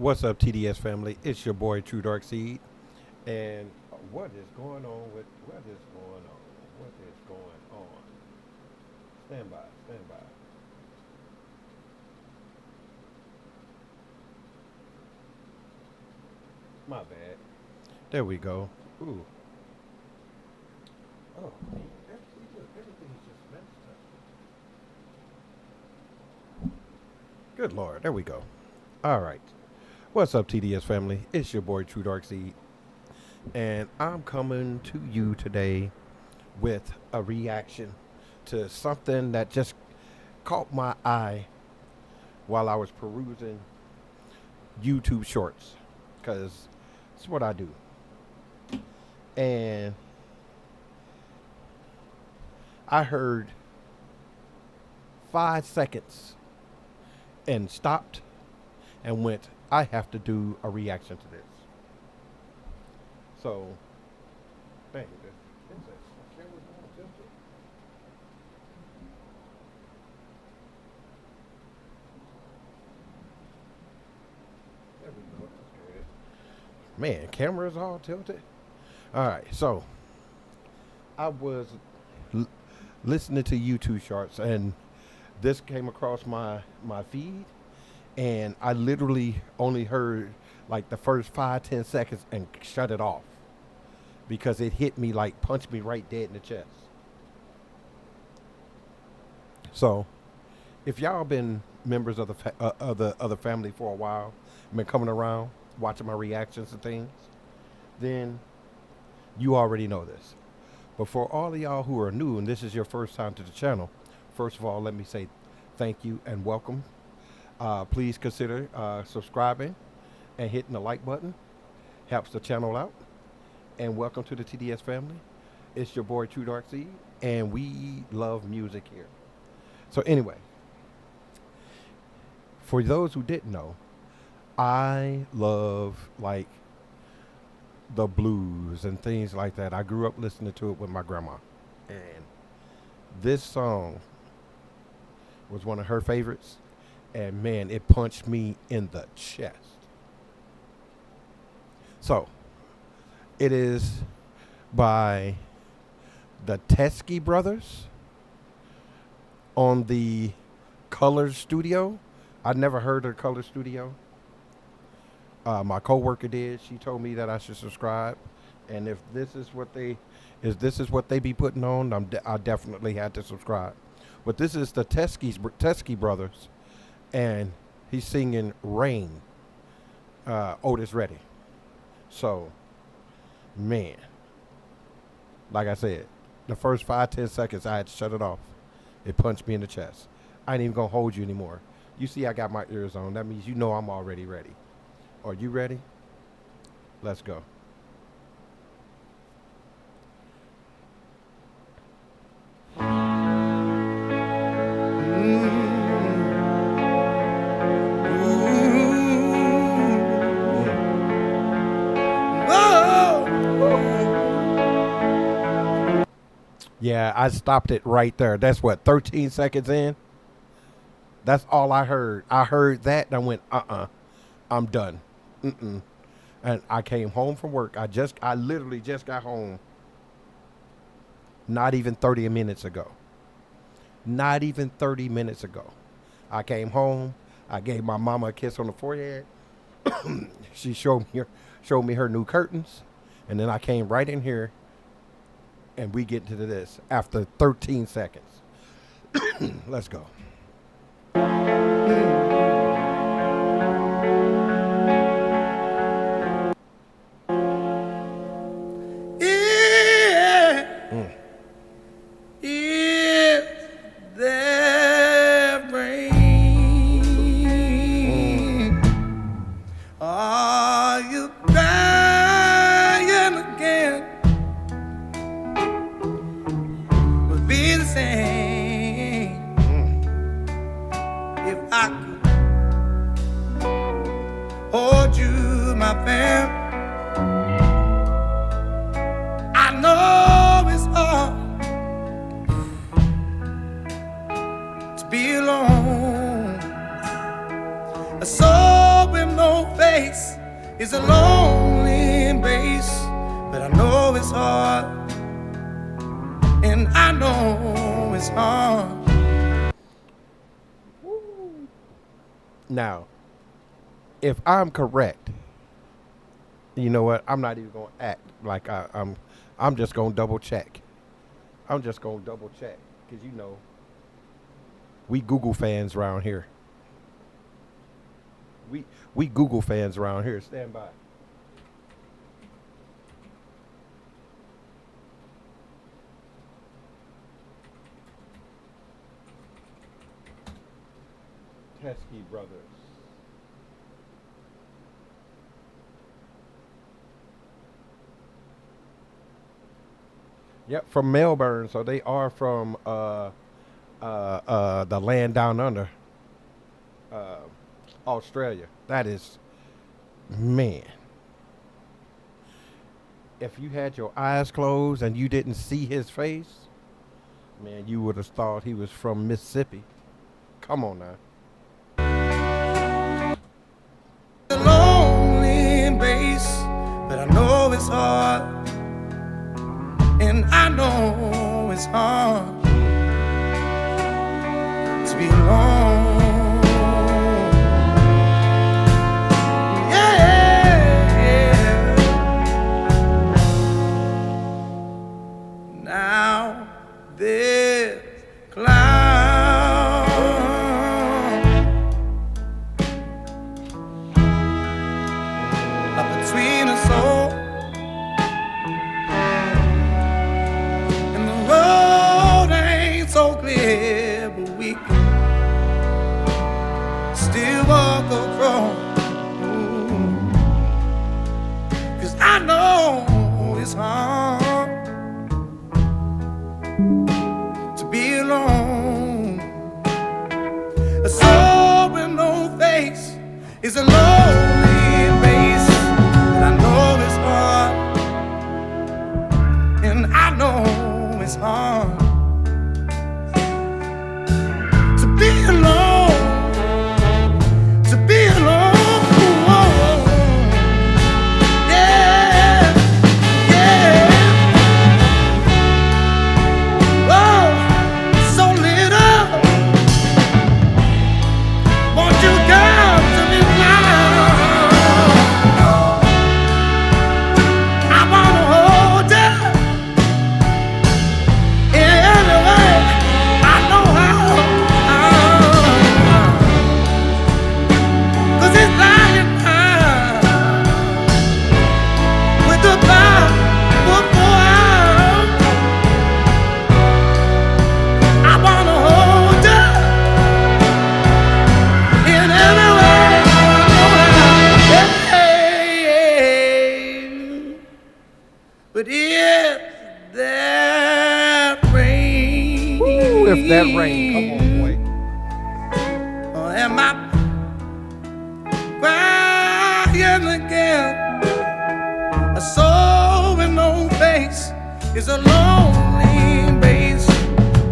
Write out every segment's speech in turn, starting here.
What's up, TDS family? It's your boy Truedarkseed, and what is going on with what is going on? What is going on? Stand by, stand by. My bad. There we go. Ooh. Oh, man. Everything's just messed up. Good Lord. There we go. All right. What's up, TDS family? It's your boy Truedarkseed, and I'm coming to you today with a reaction to something that just caught my eye while I was perusing YouTube shorts, because it's what I do. And I heard 5 seconds and stopped and went, I have to do a reaction to this. So, dang, the camera's all tilted. There we go. That's good. Man, camera's all tilted. All right, so I was listening to YouTube shorts, and this came across my feed, and I literally only heard like the first 5-10 seconds and shut it off because it hit me, like punched me right dead in the chest. So if y'all been members of the family for a while, been coming around watching my reactions and things, then you already know this. But for all of y'all who are new and this is your first time to the channel, first of all, let me say thank you and welcome. Please consider subscribing and hitting the like button. Helps the channel out. And welcome to the TDS family. It's your boy Truedarkseed, and we love music here. So anyway, for those who didn't know, I love like the blues and things like that. I grew up listening to it with my grandma, and this song was one of her favorites, and man, it punched me in the chest. So it is by the Teskey Brothers on the Color Studio. I never heard of Color Studio. My coworker did. She told me that I should subscribe, and if this is what they be putting on, I definitely had to subscribe. But this is the Teskey Brothers, and he's singing "Rain." Otis Redding. So, man, like I said, the first 5-10 seconds I had to shut it off. It punched me in the chest. I ain't even gonna hold you anymore. You see, I got my ears on. That means you know I'm already ready. Are you ready? Let's go. Yeah, I stopped it right there. That's what, 13 seconds in? That's all I heard. I heard that and I went, I'm done. And I came home from work. I literally just got home not even 30 minutes ago. Not even 30 minutes ago. I came home. I gave my mama a kiss on the forehead. She showed me her new curtains. And then I came right in here, and we get into this after 13 seconds. Let's go. Hold you, my fam. I know it's hard to be alone, so with no no face is a lonely embrace, but I know it's hard, and I know it's hard. Now, if I'm correct, you know what? I'm not even gonna act like I'm. I'm just gonna double check. I'm just gonna double check because you know we Google fans around here. We Google fans around here. Stand by. Teskey Brothers. Yep, from Melbourne, so they are from the land down under, uh, Australia. That is, man. If you had your eyes closed and you didn't see his face, man, you would have thought he was from Mississippi. Come on now. A lonely embrace, but I know it's hard, and I know it's hard to be alone. Yeah. Now this cloud up between us all, and the road ain't so clear, but we can still walk across. Ooh. 'Cause I know it's hard to be alone. A soul with no face is a lonely embrace, but I know it's hard, and I know it's hard to be alone, to be alone. Yeah, yeah. Oh, so little. Want you, girl, to be mine. I wanna hold you in every way I know how. 'Cause it's lying mine with the power for I wanna hold you in every way I know how. Yeah. But if that rain, Ooh, if that rain, come on, boy. or am I crying again? A soul with no face is a lonely embrace,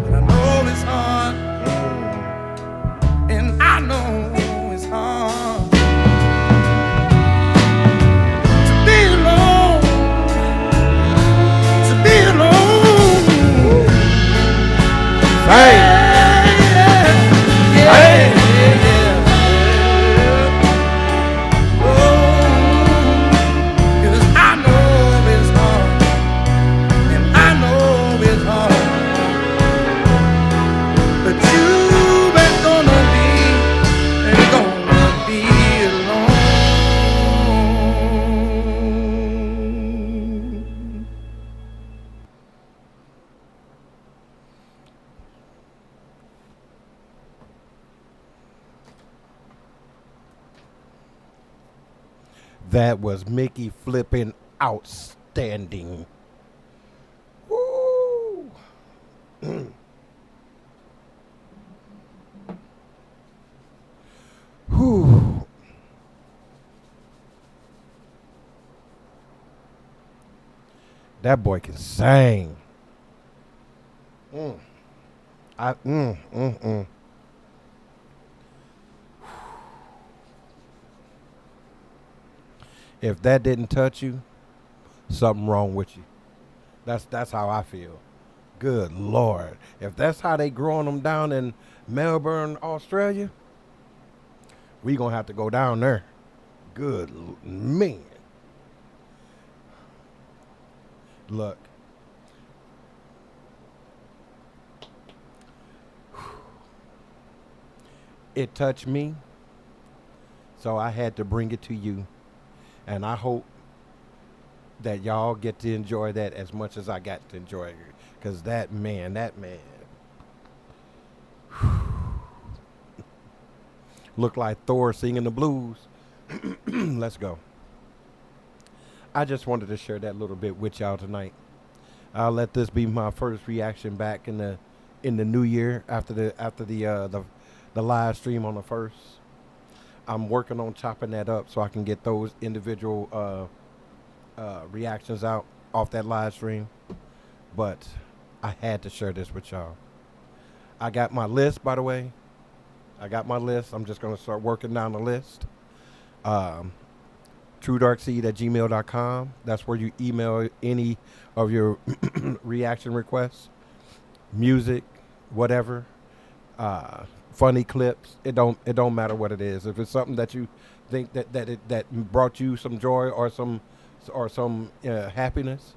but I know it's hard, and I know it's hard to be alone, to be alone. Hey, Yeah, hey. yeah, yeah. Oh, 'cause I know it's hard, and I know it's hard, but you ain't gonna be alone. That was Mickey flipping outstanding. Woo. Whew. That boy can sing. Mm. I mm, mm, mm. If that didn't touch you, something wrong with you. That's how I feel. Good Lord. If that's how they growing them down in Melbourne, Australia, we gonna have to go down there. Man. Look. It touched me, so I had to bring it to you. And I hope that y'all get to enjoy that as much as I got to enjoy it. Because that man. Looked like Thor singing the blues. Let's go. I just wanted to share that little bit with y'all tonight. I'll let this be my first reaction back in the new year after the live stream on the first. I'm working on chopping that up so I can get those individual reactions out off that live stream. But I had to share this with y'all. I got my list, by the way. I got my list. I'm just going to start working down the list. Truedarkseed@gmail.com. That's where you email any of your reaction requests, music, whatever, funny clips. It don't matter what it is. If it's something that you think that brought you some joy or some happiness,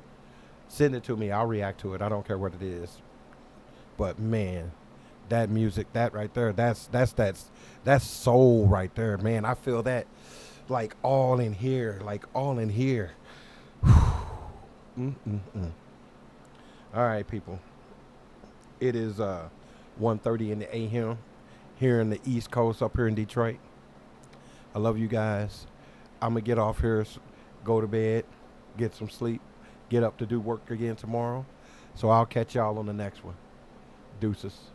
send it to me. I'll react to it. I don't care what it is. But man, that music, that right there, that's soul right there, man. I feel that like all in here. Mm-mm-mm. All right, people. It is 1:30 in the a.m. here in the East Coast, up here in Detroit. I love you guys. I'm gonna get off here, go to bed, get some sleep, get up to do work again tomorrow. So I'll catch y'all on the next one. Deuces.